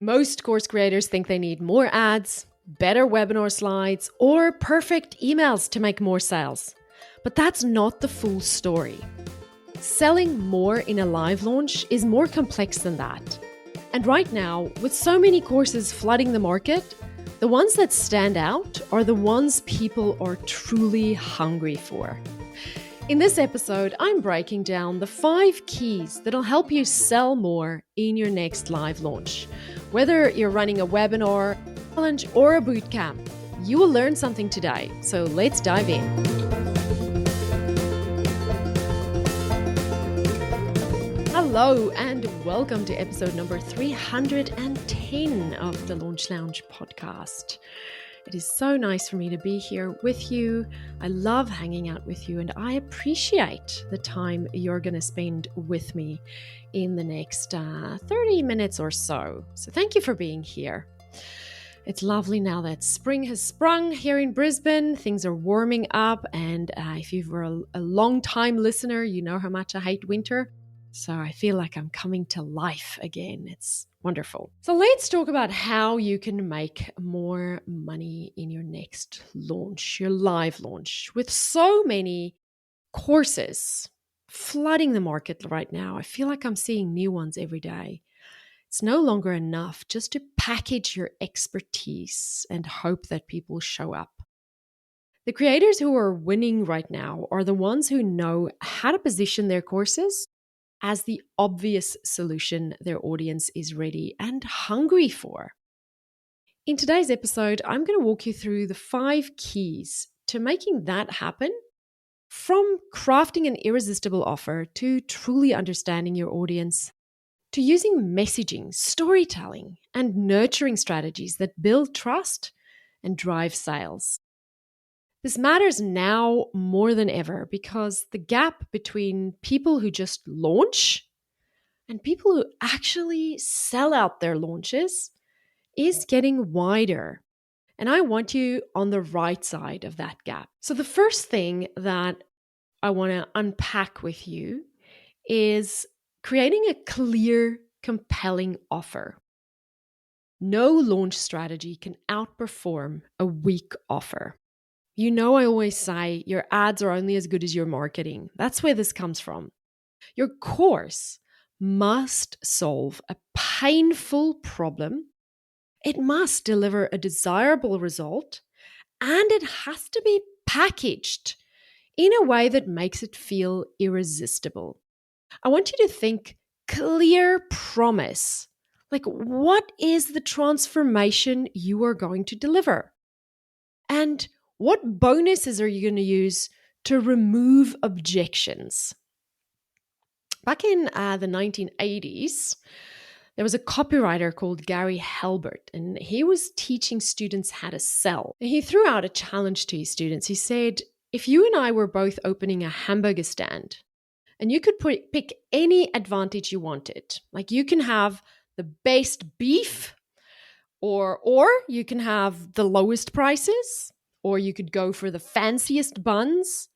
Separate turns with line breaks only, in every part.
Most course creators think they need more ads, better webinar slides, or perfect emails to make more sales. But that's not the full story. Selling more in a live launch is more complex than that. And right now, with so many courses flooding the market, the ones that stand out are the ones people are truly hungry for. In this episode, I'm breaking down the 5 keys that'll help you sell more in your next live launch. Whether you're running a webinar, challenge, or a bootcamp, you will learn something today. So let's dive in. Hello and welcome to episode number 310 of the Launch Lounge podcast. It is so nice for me to be here with you. I love hanging out with you and I appreciate the time you're going to spend with me in the next 30 minutes or so. So thank you for being here. It's lovely now that spring has sprung here in Brisbane. Things are warming up and if you were a long-time listener, you know how much I hate winter. So I feel like I'm coming to life again. It's wonderful. So let's talk about how you can make more money in your next launch, your live launch. With so many courses flooding the market right now, I feel like I'm seeing new ones every day. It's no longer enough just to package your expertise and hope that people show up. The creators who are winning right now are the ones who know how to position their courses as the obvious solution their audience is ready and hungry for. In today's episode, I'm going to walk you through the 5 keys to making that happen, from crafting an irresistible offer to truly understanding your audience, to using messaging, storytelling, and nurturing strategies that build trust and drive sales. This matters now more than ever because the gap between people who just launch and people who actually sell out their launches is getting wider. And I want you on the right side of that gap. So the first thing that I want to unpack with you is creating a clear, compelling offer. No launch strategy can outperform a weak offer. You know, I always say your ads are only as good as your marketing. That's where this comes from. Your course must solve a painful problem. It must deliver a desirable result, and it has to be packaged in a way that makes it feel irresistible. I want you to think clear promise. Like, what is the transformation you are going to deliver? And what bonuses are you going to use to remove objections? Back in the 1980s, there was a copywriter called Gary Halbert, and he was teaching students how to sell. And he threw out a challenge to his students. He said, if you and I were both opening a hamburger stand, and you could pick any advantage you wanted, like you can have the best beef, or you can have the lowest prices, or you could go for the fanciest buns,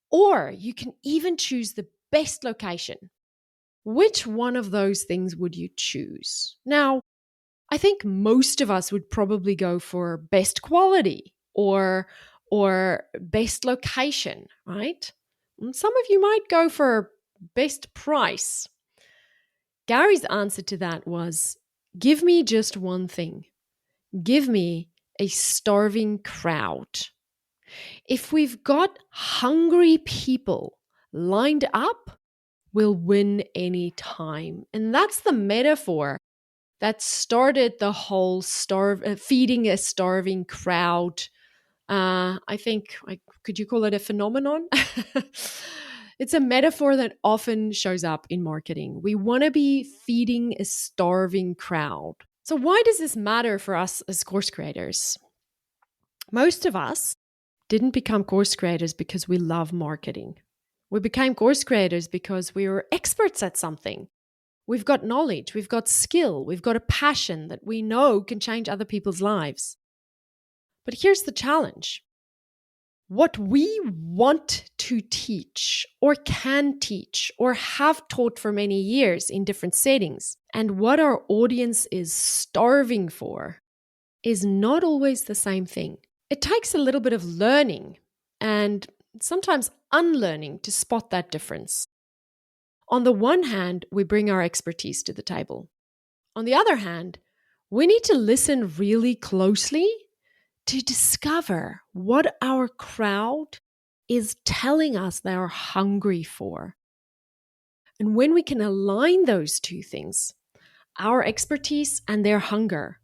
or you can even choose the best location. Which one of those things would you choose? Now, I think most of us would probably go for best quality or best location, right? And some of you might go for best price. Gary's answer to that was, give me just one thing. Give me a starving crowd. If we've got hungry people lined up, we'll win any time. And that's the metaphor that started the whole feeding a starving crowd. I think, could you call it a phenomenon? It's a metaphor that often shows up in marketing. We want to be feeding a starving crowd. So why does this matter for us as course creators? Most of us didn't become course creators because we love marketing. We became course creators because we were experts at something. We've got knowledge, we've got skill, we've got a passion that we know can change other people's lives. But here's the challenge. What we want to teach or can teach or have taught for many years in different settings and what our audience is starving for is not always the same thing. It takes a little bit of learning and sometimes unlearning to spot that difference. On the one hand, we bring our expertise to the table. On the other hand, we need to listen really closely to discover what our crowd is telling us they are hungry for. And when we can align those two things, our expertise and their hunger,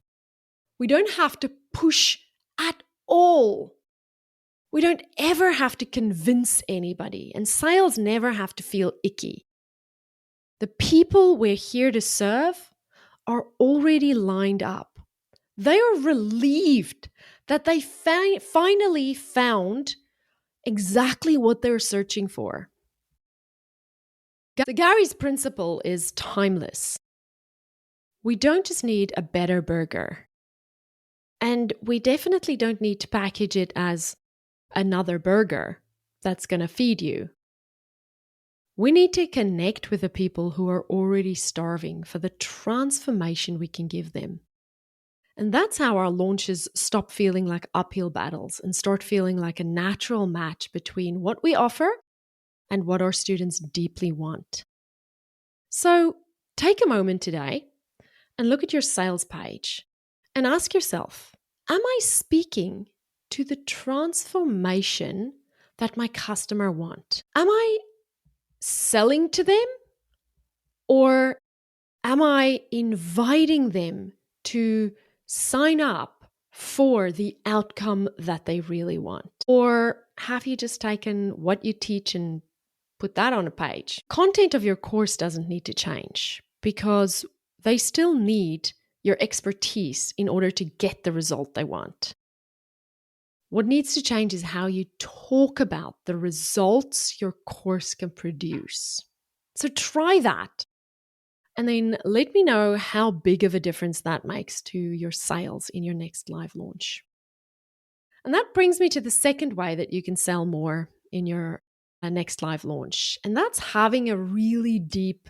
we don't have to push at all. We don't ever have to convince anybody, and sales never have to feel icky. The people we're here to serve are already lined up. They are relieved that they finally found exactly what they're searching for. The Gary's principle is timeless. We don't just need a better burger. And we definitely don't need to package it as another burger that's going to feed you. We need to connect with the people who are already starving for the transformation we can give them. And that's how our launches stop feeling like uphill battles and start feeling like a natural match between what we offer and what our students deeply want. So take a moment today and look at your sales page and ask yourself, am I speaking to the transformation that my customer wants? Am I selling to them, or am I inviting them to sign up for the outcome that they really want? Or have you just taken what you teach and put that on a page? Content of your course doesn't need to change because they still need your expertise in order to get the result they want. What needs to change is how you talk about the results your course can produce. So try that. And then let me know how big of a difference that makes to your sales in your next live launch. And that brings me to the second way that you can sell more in your next live launch. And that's having a really deep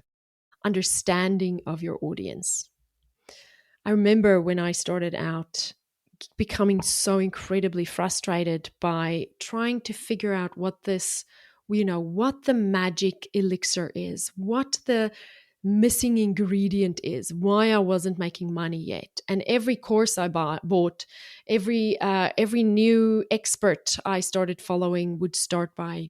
understanding of your audience. I remember when I started out becoming so incredibly frustrated by trying to figure out what this, what the magic elixir is, what the missing ingredient is, why I wasn't making money yet. And every course I bought, every new expert I started following would start by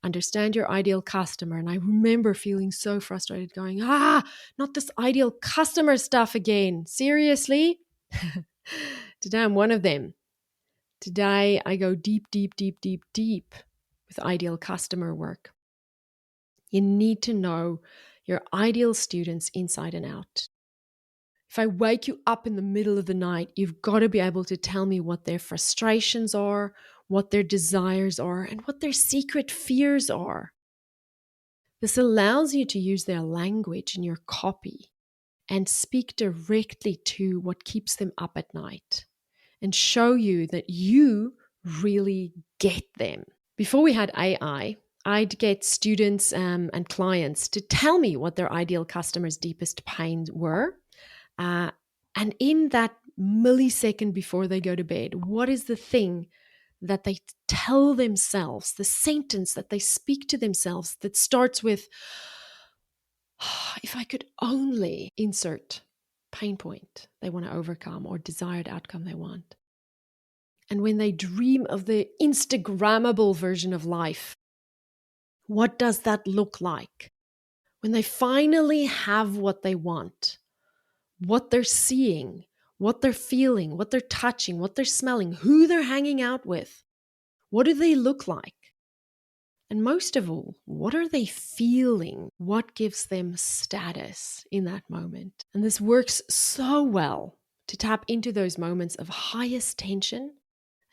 understand your ideal customer. And I remember feeling so frustrated going, not this ideal customer stuff again. Seriously? Today I'm one of them. Today I go deep with ideal customer work. You need to know your ideal students inside and out. If I wake you up in the middle of the night, you've got to be able to tell me what their frustrations are, what their desires are, and what their secret fears are. This allows you to use their language in your copy and speak directly to what keeps them up at night and show you that you really get them. Before we had AI, I'd get students and clients to tell me what their ideal customers' deepest pains were. And in that millisecond before they go to bed, what is the thing that they tell themselves, the sentence that they speak to themselves that starts with, if I could only insert pain point they want to overcome or desired outcome they want. And when they dream of the Instagrammable version of life, what does that look like? When they finally have what they want, what they're seeing, what they're feeling, what they're touching, what they're smelling, who they're hanging out with, what do they look like? And most of all, what are they feeling? What gives them status in that moment? And this works so well to tap into those moments of highest tension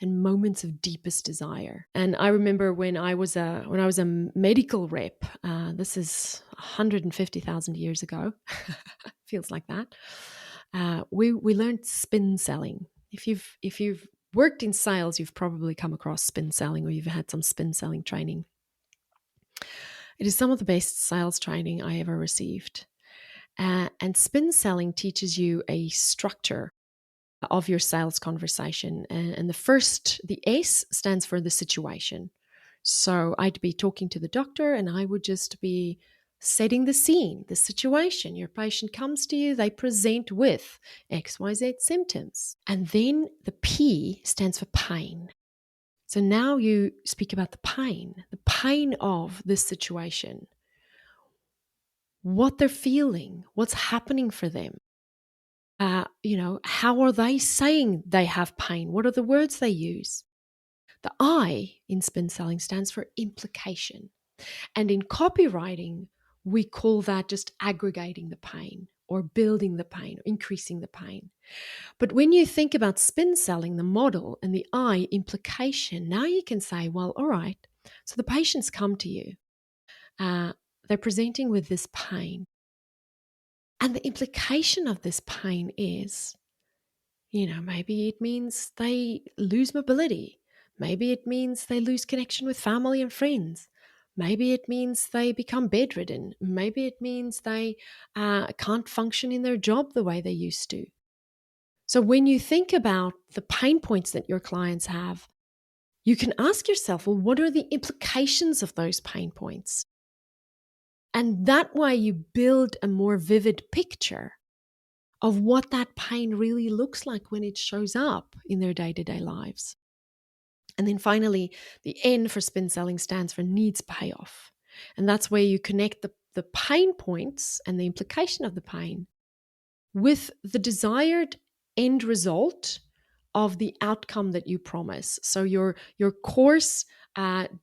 and moments of deepest desire. And I remember when I was a medical rep, this is 150,000 years ago, feels like that. We learned spin selling. If you've worked in sales, you've probably come across spin selling, or you've had some spin selling training. It is some of the best sales training I ever received. And spin selling teaches you a structure of your sales conversation. And the S stands for the situation. So I'd be talking to the doctor and I would just be setting the scene, the situation. Your patient comes to you, they present with XYZ symptoms. And then the P stands for pain. So now you speak about the pain of this situation, what they're feeling, what's happening for them. How are they saying they have pain? What are the words they use? The I in spin selling stands for implication. And in copywriting, we call that just aggregating the pain or building the pain or increasing the pain. But when you think about spin selling, the model and the I implication, now you can say, well, all right, so the patients come to you. They're presenting with this pain. And the implication of this pain is, maybe it means they lose mobility. Maybe it means they lose connection with family and friends. Maybe it means they become bedridden. Maybe it means they can't function in their job the way they used to. So when you think about the pain points that your clients have, you can ask yourself, well, what are the implications of those pain points? And that way you build a more vivid picture of what that pain really looks like when it shows up in their day-to-day lives. And then finally, the N for spin selling stands for needs payoff. And that's where you connect the pain points and the implication of the pain with the desired end result of the outcome that you promise. So your course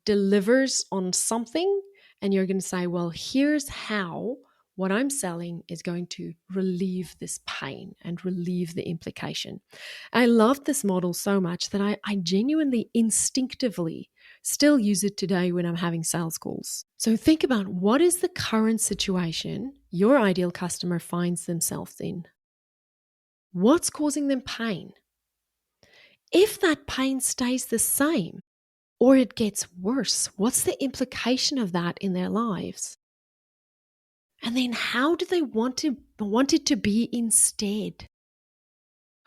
delivers on something, and you're going to say, well, here's how what I'm selling is going to relieve this pain and relieve the implication. I love this model so much that I genuinely, instinctively still use it today when I'm having sales calls. So think about, what is the current situation your ideal customer finds themselves in? What's causing them pain? If that pain stays the same or it gets worse, what's the implication of that in their lives? And then how do they want it to be instead?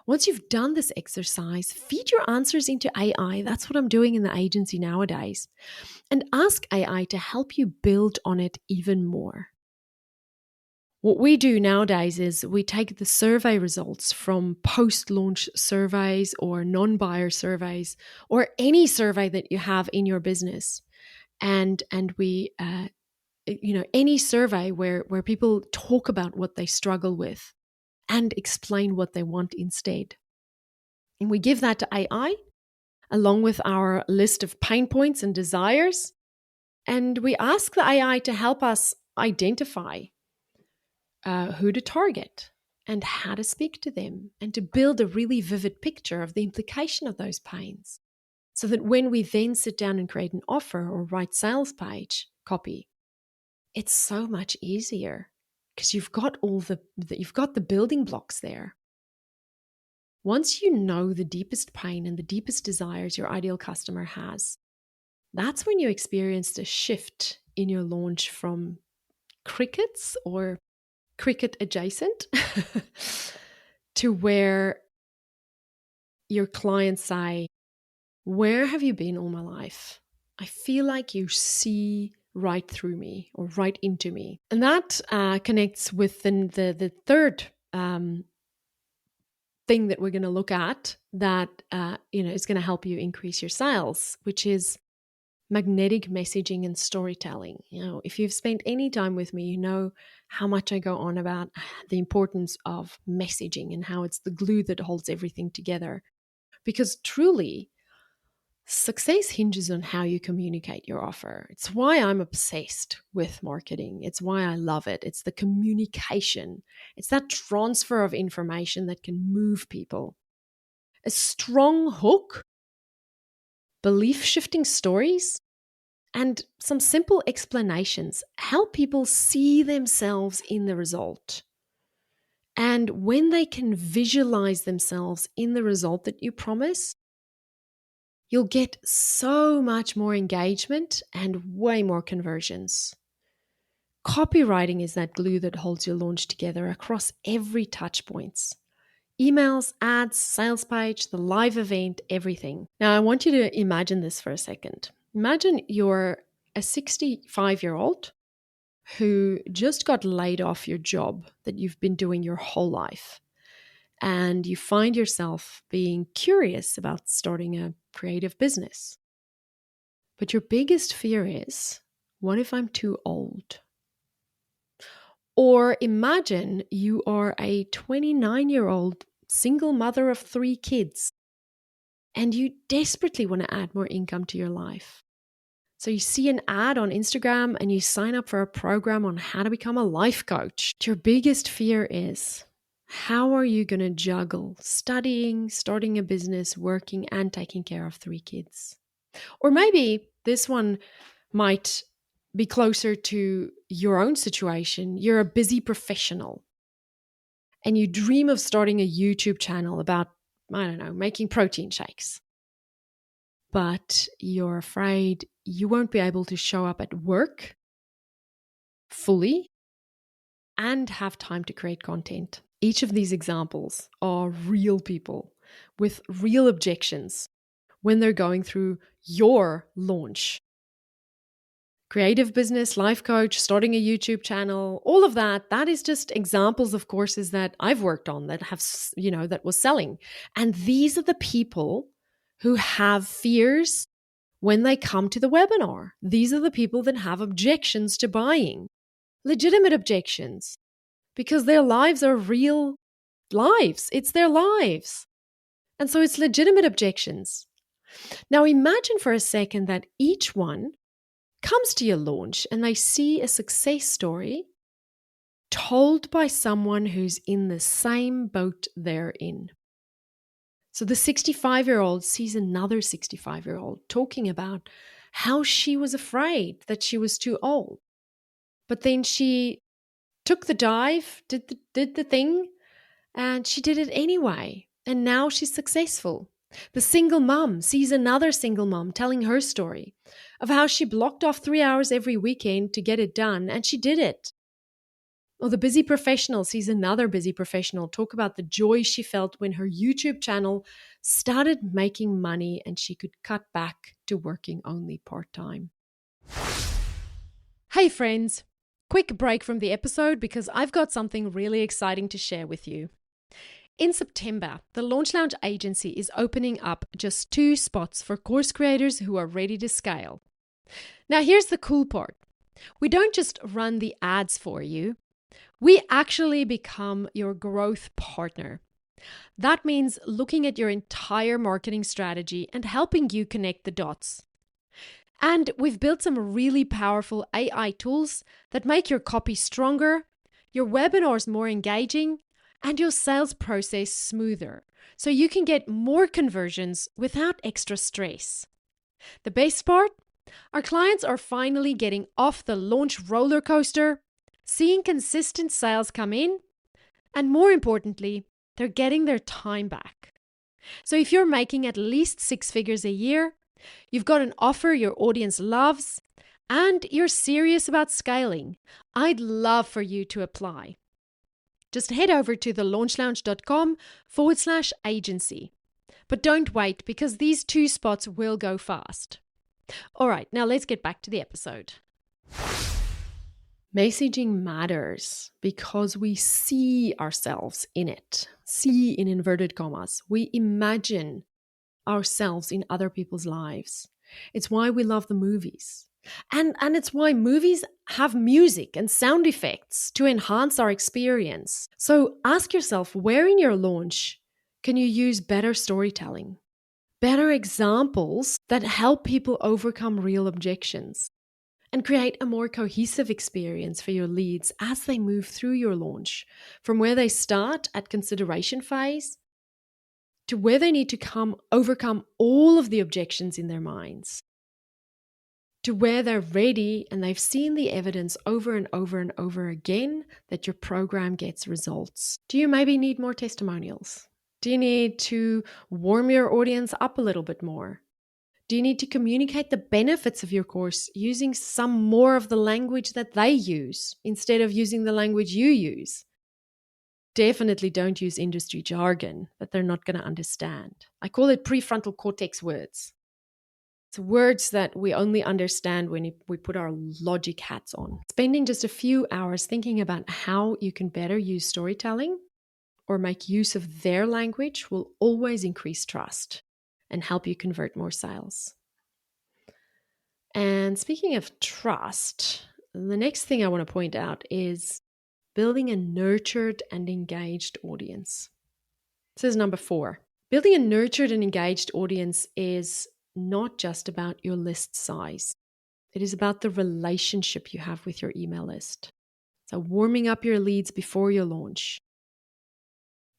Once you've done this exercise, feed your answers into AI. That's what I'm doing in the agency nowadays. And ask AI to help you build on it even more. What we do nowadays is we take the survey results from post-launch surveys or non-buyer surveys or any survey that you have in your business, and we any survey where people talk about what they struggle with and explain what they want instead. And we give that to AI along with our list of pain points and desires, and we ask the AI to help us identify who to target and how to speak to them, and to build a really vivid picture of the implication of those pains, so that when we then sit down and create an offer or write sales page copy, it's so much easier because you've got you've got the building blocks there. Once you know the deepest pain and the deepest desires your ideal customer has, that's when you experience the shift in your launch from crickets or cricket adjacent to where your clients say, where have you been all my life? I feel like you see right through me or right into me. And that connects with the third thing that we're going to look at that is going to help you increase your sales, which is magnetic messaging and storytelling. If you've spent any time with me, you know how much I go on about the importance of messaging and how it's the glue that holds everything together. Because truly, success hinges on how you communicate your offer. It's why I'm obsessed with marketing. It's why I love it. It's the communication. It's that transfer of information that can move people. A strong hook, belief-shifting stories, and some simple explanations help people see themselves in the result. And when they can visualize themselves in the result that you promise, you'll get so much more engagement and way more conversions. Copywriting is that glue that holds your launch together across every touch points. Emails, ads, sales page, the live event, everything. Now, I want you to imagine this for a second. Imagine you're a 65-year-old who just got laid off your job that you've been doing your whole life. And you find yourself being curious about starting a creative business. But your biggest fear is, what if I'm too old? Or imagine you are a 29-year-old single mother of 3 kids and you desperately want to add more income to your life. So you see an ad on Instagram and you sign up for a program on how to become a life coach. Your biggest fear is, how are you going to juggle studying, starting a business, working, and taking care of 3 kids? Or maybe this one might be closer to your own situation. You're a busy professional and you dream of starting a YouTube channel about, making protein shakes. But you're afraid you won't be able to show up at work fully and have time to create content. Each of these examples are real people with real objections when they're going through your launch. Creative business, life coach, starting a YouTube channel, all of that, that is just examples of courses that I've worked on that have, that was selling. And these are the people who have fears when they come to the webinar. These are the people that have objections to buying, legitimate objections, because their lives are real lives. It's their lives. And so it's legitimate objections. Now imagine for a second that each one comes to your launch and they see a success story told by someone who's in the same boat they're in. So the 65-year-old sees another 65-year-old talking about how she was afraid that she was too old. But then she took the dive, did the thing, and she did it anyway. And now she's successful. The single mum sees another single mum telling her story of how she blocked off 3 hours every weekend to get it done, and she did it. Or the busy professional sees another busy professional talk about the joy she felt when her YouTube channel started making money and she could cut back to working only part-time. Hey friends, quick break from the episode because I've got something really exciting to share with you. In September, the Launch Lounge agency is opening up just 2 spots for course creators who are ready to scale. Now, here's the cool part. We don't just run the ads for you. We actually become your growth partner. That means looking at your entire marketing strategy and helping you connect the dots. And we've built some really powerful AI tools that make your copy stronger, your webinars more engaging, and your sales process smoother, so you can get more conversions without extra stress. The best part? Our clients are finally getting off the launch roller coaster, seeing consistent sales come in, and more importantly, they're getting their time back. So if you're making at least 6 figures a year, you've got an offer your audience loves, and you're serious about scaling, I'd love for you to apply. Just head over to thelaunchlounge.com/agency. But don't wait because these 2 spots will go fast. All right, now let's get back to the episode. Messaging matters because we see ourselves in it. See in inverted commas. We imagine ourselves in other people's lives. It's why we love the movies. And it's why movies have music and sound effects to enhance our experience. So ask yourself, where in your launch can you use better storytelling? Better examples that help people overcome real objections and create a more cohesive experience for your leads as they move through your launch, from where they start at consideration phase to where they need to overcome all of the objections in their minds, to where they're ready and they've seen the evidence over and over and over again that your program gets results. Do you maybe need more testimonials? Do you need to warm your audience up a little bit more? Do you need to communicate the benefits of your course using some more of the language that they use instead of using the language you use? Definitely don't use industry jargon that they're not going to understand. I call it prefrontal cortex words. It's words that we only understand when we put our logic hats on. Spending just a few hours thinking about how you can better use storytelling or make use of their language will always increase trust and help you convert more sales. And speaking of trust, the next thing I want to point out is building a nurtured and engaged audience. This is number 4. Building a nurtured and engaged audience is not just about your list size. It is about the relationship you have with your email list. So warming up your leads before your launch.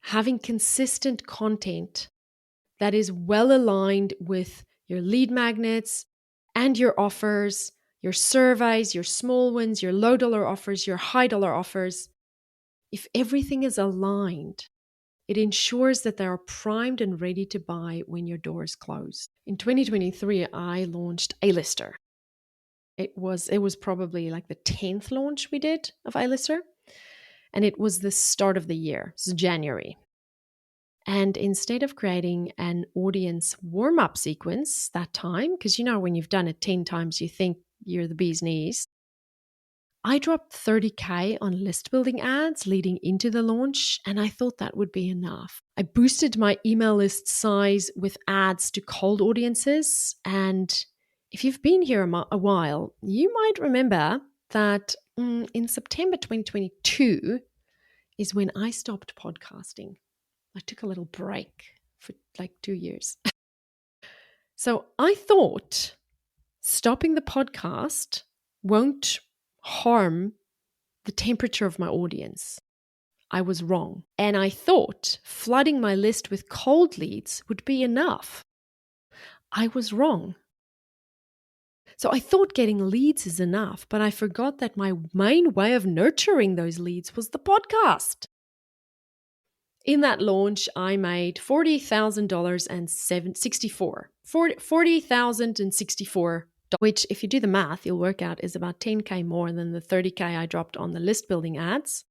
Having consistent content that is well aligned with your lead magnets and your offers, your surveys, your small wins, your low dollar offers, your high dollar offers. If everything is aligned, it ensures that they are primed and ready to buy when your doors close. In 2023, I launched A-Lister. It was probably like the 10th launch we did of A-Lister. And it was the start of the year, so January. And instead of creating an audience warm-up sequence that time, because when you've done it 10 times, you think you're the bee's knees, I dropped $30,000 on list building ads leading into the launch, and I thought that would be enough. I boosted my email list size with ads to cold audiences. And if you've been here a while, you might remember that in September 2022 is when I stopped podcasting. I took a little break for like 2 years. So I thought stopping the podcast won't harm the temperature of my audience. I was wrong. And I thought flooding my list with cold leads would be enough. I was wrong. So I thought getting leads is enough, but I forgot that my main way of nurturing those leads was the podcast. In that launch, I made $40,064, which if you do the math, you'll work out is about $10,000 more than the $30,000 I dropped on the list building ads.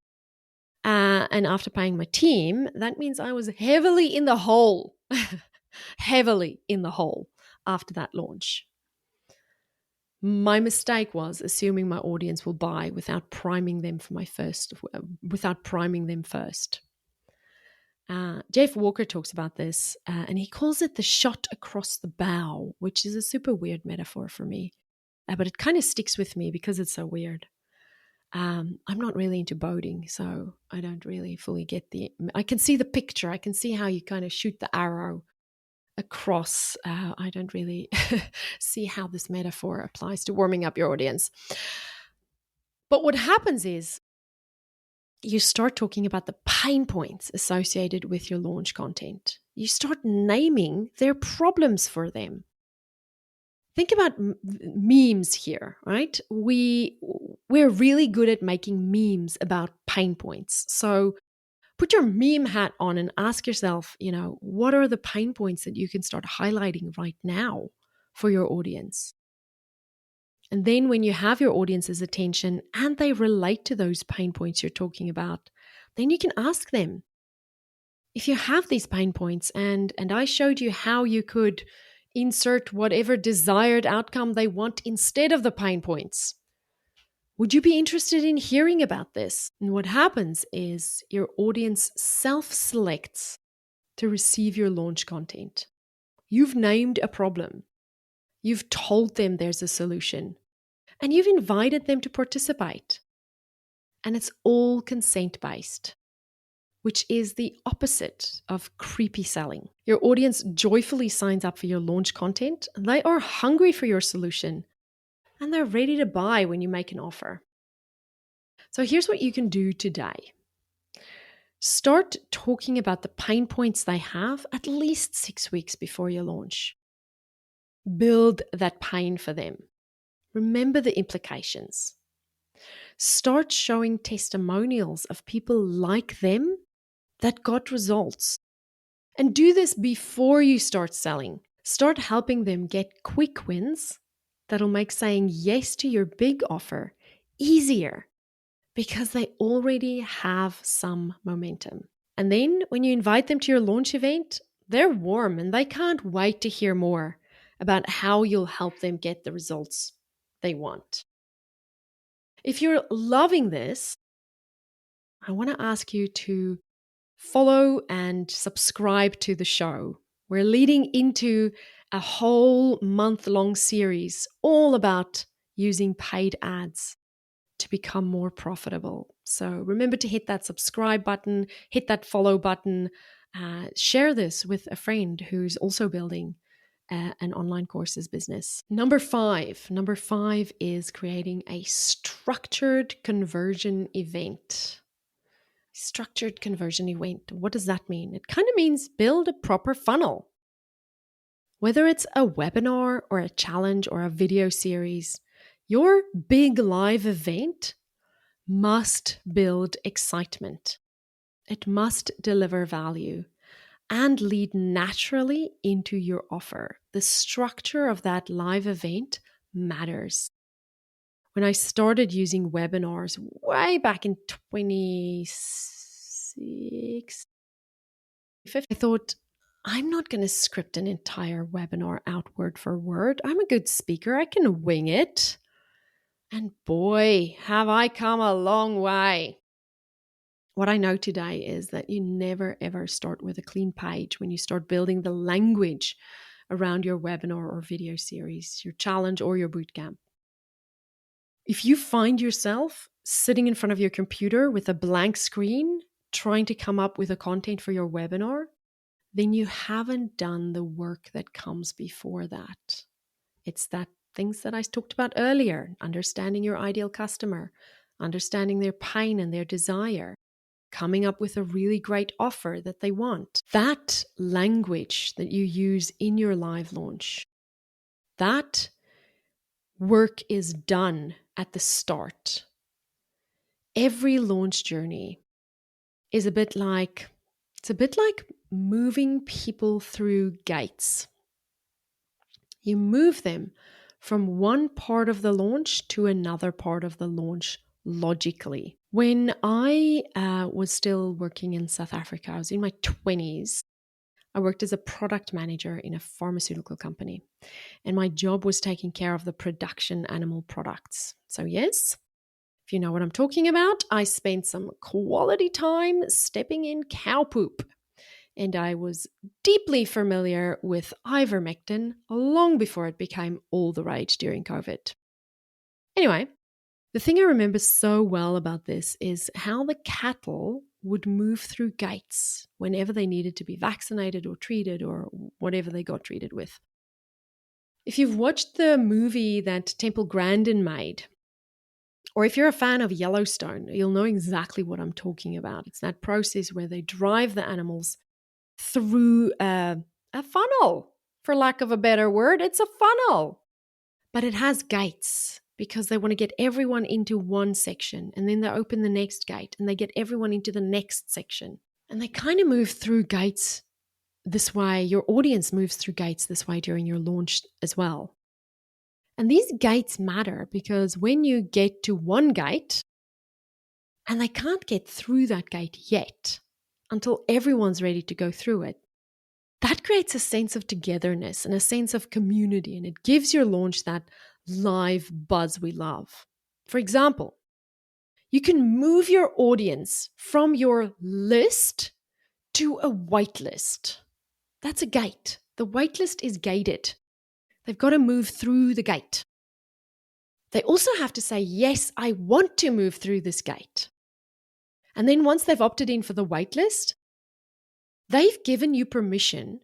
And after paying my team, that means I was heavily in the hole, after that launch. My mistake was assuming my audience will buy without priming them first. Jeff Walker talks about this, and he calls it the shot across the bow, which is a super weird metaphor for me. But it kind of sticks with me because it's so weird. I'm not really into boating, so I don't really fully get I can see the picture. I can see how you kind of shoot the arrow across. I don't really see how this metaphor applies to warming up your audience. But what happens is you start talking about the pain points associated with your launch content. You start naming their problems for them. Think about memes here, right? We're really good at making memes about pain points. So put your meme hat on and ask yourself, what are the pain points that you can start highlighting right now for your audience? And then when you have your audience's attention and they relate to those pain points you're talking about, then you can ask them, if you have these pain points and I showed you how you could insert whatever desired outcome they want instead of the pain points, would you be interested in hearing about this? And what happens is your audience self-selects to receive your launch content. You've named a problem. You've told them there's a solution. And you've invited them to participate. And it's all consent-based, which is the opposite of creepy selling. Your audience joyfully signs up for your launch content. They are hungry for your solution. And they're ready to buy when you make an offer. So here's what you can do today. Start talking about the pain points they have at least 6 weeks before your launch. Build that pain for them. Remember the implications. Start showing testimonials of people like them that got results. And do this before you start selling. Start helping them get quick wins that'll make saying yes to your big offer easier because they already have some momentum. And then when you invite them to your launch event, they're warm and they can't wait to hear more about how you'll help them get the results they want. If you're loving this, I want to ask you to follow and subscribe to the show. We're leading into a whole month-long series all about using paid ads to become more profitable. So remember to hit that subscribe button, hit that follow button, share this with a friend who's also building an online courses business. Number five is creating a structured conversion event. Structured conversion event. What does that mean? It kind of means build a proper funnel. Whether it's a webinar or a challenge or a video series, your big live event must build excitement. It must deliver value and lead naturally into your offer. The structure of that live event matters. When I started using webinars way back in 2016, I thought, I'm not going to script an entire webinar out word for word. I'm a good speaker. I can wing it. And boy, have I come a long way. What I know today is that you never ever start with a clean page when you start building the language around your webinar or video series, your challenge or your bootcamp. If you find yourself sitting in front of your computer with a blank screen trying to come up with a content for your webinar, then you haven't done the work that comes before that. It's that things that I talked about earlier, understanding your ideal customer, understanding their pain and their desire, coming up with a really great offer that they want. That language that you use in your live launch, that work is done at the start. Every launch journey is a bit like moving people through gates. You move them from one part of the launch to another part of the launch logically. When I was still working in South Africa, I was in my 20s. I worked as a product manager in a pharmaceutical company, and my job was taking care of the production animal products. So yes, if you know what I'm talking about, I spent some quality time stepping in cow poop. And I was deeply familiar with ivermectin long before it became all the rage during COVID. Anyway, the thing I remember so well about this is how the cattle would move through gates whenever they needed to be vaccinated or treated or whatever they got treated with. If you've watched the movie that Temple Grandin made, or if you're a fan of Yellowstone, you'll know exactly what I'm talking about. It's that process where they drive the animals through a funnel, for lack of a better word. It's a funnel, but it has gates because they want to get everyone into one section, and then they open the next gate and they get everyone into the next section. And they kind of move through gates this way. Your audience moves through gates this way during your launch as well. And these gates matter because when you get to one gate and they can't get through that gate yet until everyone's ready to go through it, that creates a sense of togetherness and a sense of community, and it gives your launch that live buzz we love. For example, you can move your audience from your list to a waitlist. That's a gate. The waitlist is gated. They've got to move through the gate. They also have to say, yes, I want to move through this gate. And then once they've opted in for the waitlist, they've given you permission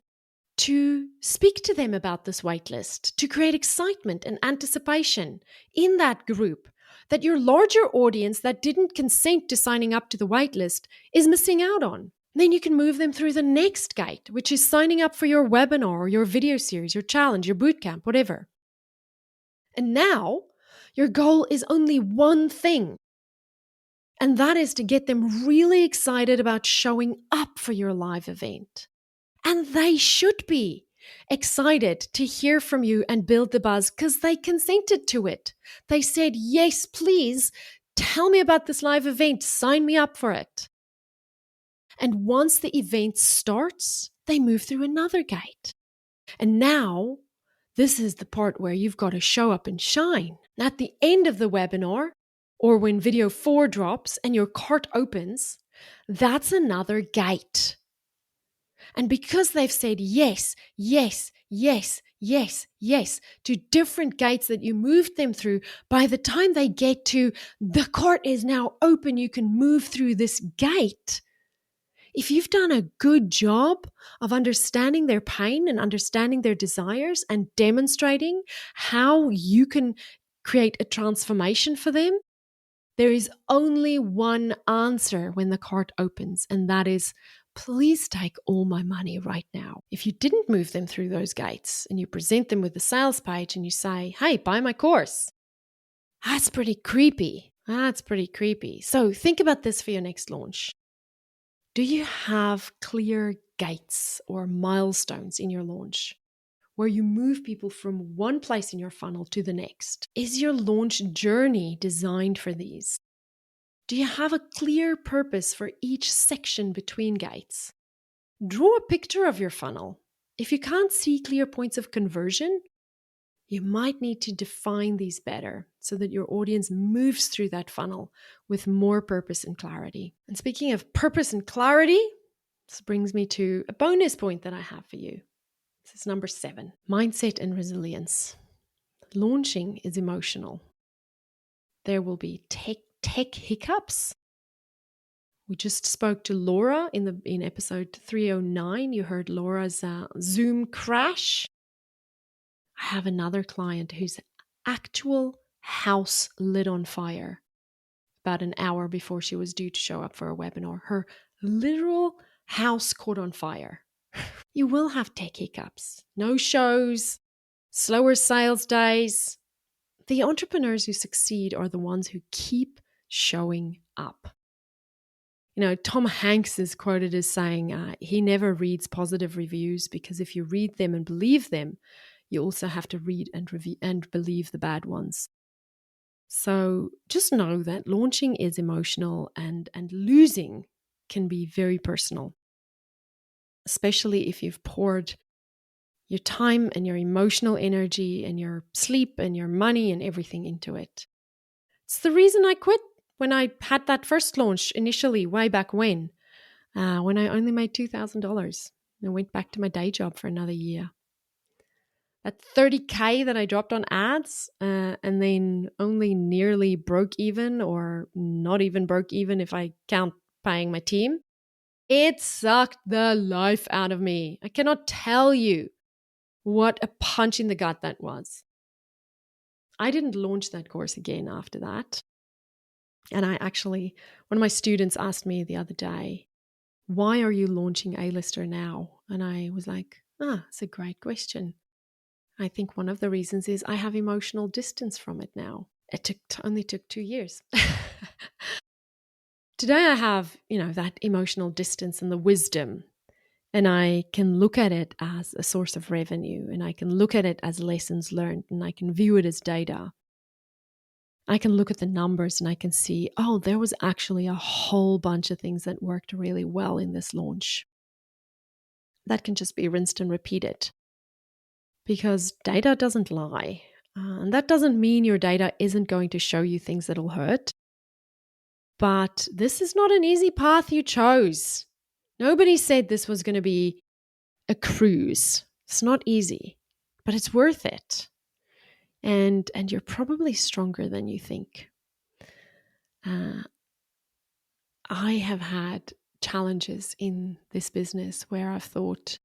to speak to them about this waitlist, to create excitement and anticipation in that group that your larger audience that didn't consent to signing up to the waitlist is missing out on. Then you can move them through the next gate, which is signing up for your webinar or your video series, your challenge, your bootcamp, whatever. And now your goal is only one thing, and that is to get them really excited about showing up for your live event. And they should be, excited to hear from you and build the buzz because they consented to it. They said, yes, please tell me about this live event. Sign me up for it. And once the event starts, they move through another gate. And now this is the part where you've got to show up and shine. At the end of the webinar, or when video 4 drops and your cart opens, that's another gate. And because they've said yes, yes, yes, yes, yes to different gates that you moved them through, by the time they get to the cart is now open, you can move through this gate. If you've done a good job of understanding their pain and understanding their desires and demonstrating how you can create a transformation for them, there is only one answer when the cart opens, and that is, please take all my money right now. If you didn't move them through those gates and you present them with a sales page and you say, hey, buy my course, that's pretty creepy. So think about this for your next launch. Do you have clear gates or milestones in your launch where you move people from one place in your funnel to the next? Is your launch journey designed for these? Do you have a clear purpose for each section between gates? Draw a picture of your funnel. If you can't see clear points of conversion, you might need to define these better so that your audience moves through that funnel with more purpose and clarity. And speaking of purpose and clarity, this brings me to a bonus point that I have for you. This is number 7, mindset and resilience. Launching is emotional. There will be tech hiccups. We just spoke to Laura in episode 309. You heard Laura's Zoom crash. I have another client whose actual house lit on fire about an hour before she was due to show up for a webinar. Her literal house caught on fire. You will have tech hiccups, no shows, slower sales days. The entrepreneurs who succeed are the ones who keep showing up. You know, Tom Hanks is quoted as saying he never reads positive reviews because if you read them and believe them, you also have to read and review and believe the bad ones. So just know that launching is emotional and losing can be very personal, especially if you've poured your time and your emotional energy and your sleep and your money and everything into it. It's the reason I quit when I had that first launch initially, way back when I only made $2,000 and went back to my day job for another year. That $30K that I dropped on ads and then only nearly broke even, or not even broke even if I count paying my team, it sucked the life out of me. I cannot tell you what a punch in the gut that was. I didn't launch that course again after that. And one of my students asked me the other day, why are you launching A-Lister now? And I was like, it's a great question. I think one of the reasons is I have emotional distance from it now. It only took 2 years. Today I have, that emotional distance and the wisdom, and I can look at it as a source of revenue, and I can look at it as lessons learned, and I can view it as data. I can look at the numbers and I can see, there was actually a whole bunch of things that worked really well in this launch. That can just be rinsed and repeated. Because data doesn't lie. And that doesn't mean your data isn't going to show you things that'll hurt. But this is not an easy path you chose. Nobody said this was going to be a cruise. It's not easy, but it's worth it. And you're probably stronger than you think. I have had challenges in this business where I've thought,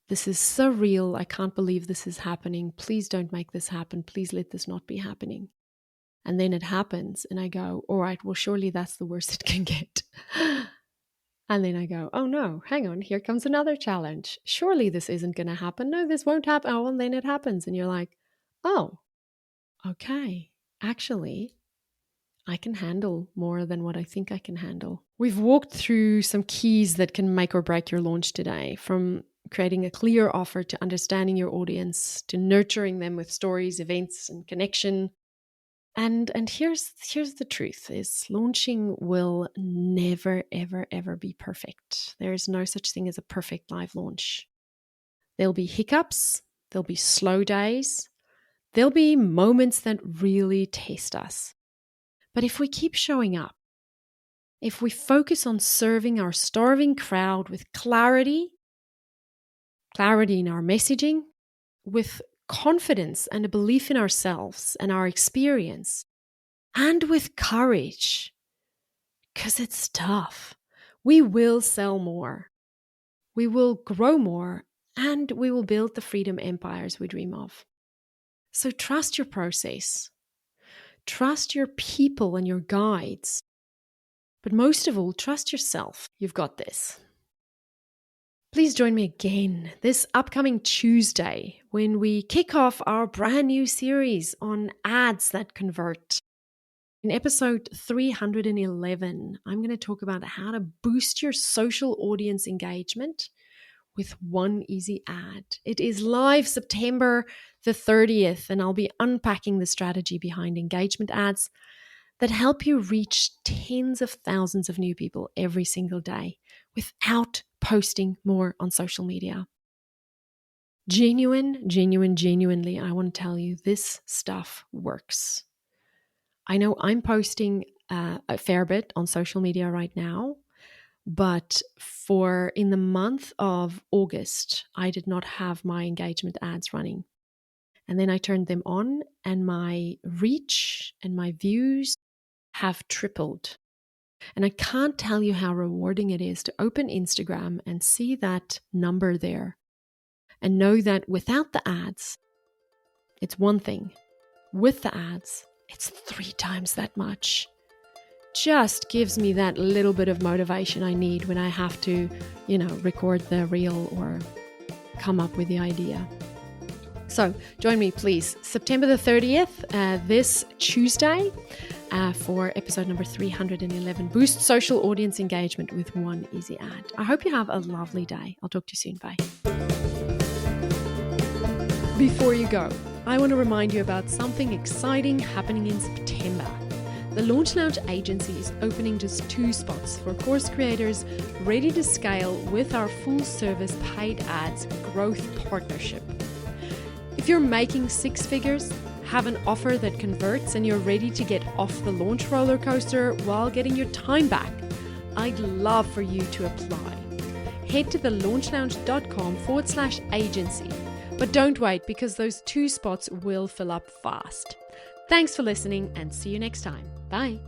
this is so real. I can't believe this is happening. Please don't make this happen. Please let this not be happening. And then it happens and I go, all right, well, surely that's the worst it can get. And then I go, oh no, hang on, here comes another challenge. Surely this isn't going to happen. No, this won't happen. Oh, and then it happens. And you're like, oh, okay, actually, I can handle more than what I think I can handle. We've walked through some keys that can make or break your launch today, from creating a clear offer, to understanding your audience, to nurturing them with stories, events, and connection. And here's the truth is launching will never, ever, ever be perfect. There is no such thing as a perfect live launch. There'll be hiccups, there'll be slow days, there'll be moments that really test us. But if we keep showing up, if we focus on serving our starving crowd with clarity in our messaging, with confidence and a belief in ourselves and our experience, and with courage, because it's tough, we will sell more, we will grow more, and we will build the freedom empires we dream of. So trust your process, trust your people and your guides, but most of all, trust yourself. You've got this. Please join me again this upcoming Tuesday when we kick off our brand new series on ads that convert. In episode 311, I'm going to talk about how to boost your social audience engagement with one easy ad. It is live September the 30th, and I'll be unpacking the strategy behind engagement ads that help you reach tens of thousands of new people every single day without posting more on social media. Genuinely, I want to tell you, this stuff works. I know I'm posting a fair bit on social media right now, but in the month of August, I did not have my engagement ads running. And then I turned them on, and my reach and my views have tripled. And I can't tell you how rewarding it is to open Instagram and see that number there and know that without the ads, it's one thing. With the ads, it's 3 times that much. Just gives me that little bit of motivation I need when I have to, record the reel or come up with the idea. So join me, please, September the 30th, this Tuesday, for episode number 311, Boost Social Audience Engagement with One Easy Ad. I hope you have a lovely day. I'll talk to you soon. Bye. Before you go, I want to remind you about something exciting happening in September. The Launch Lounge agency is opening just 2 spots for course creators ready to scale with our full-service paid ads growth partnership. If you're making 6 figures, have an offer that converts, and you're ready to get off the launch roller coaster while getting your time back, I'd love for you to apply. Head to thelaunchlounge.com/agency. But don't wait, because those 2 spots will fill up fast. Thanks for listening, and see you next time. Bye.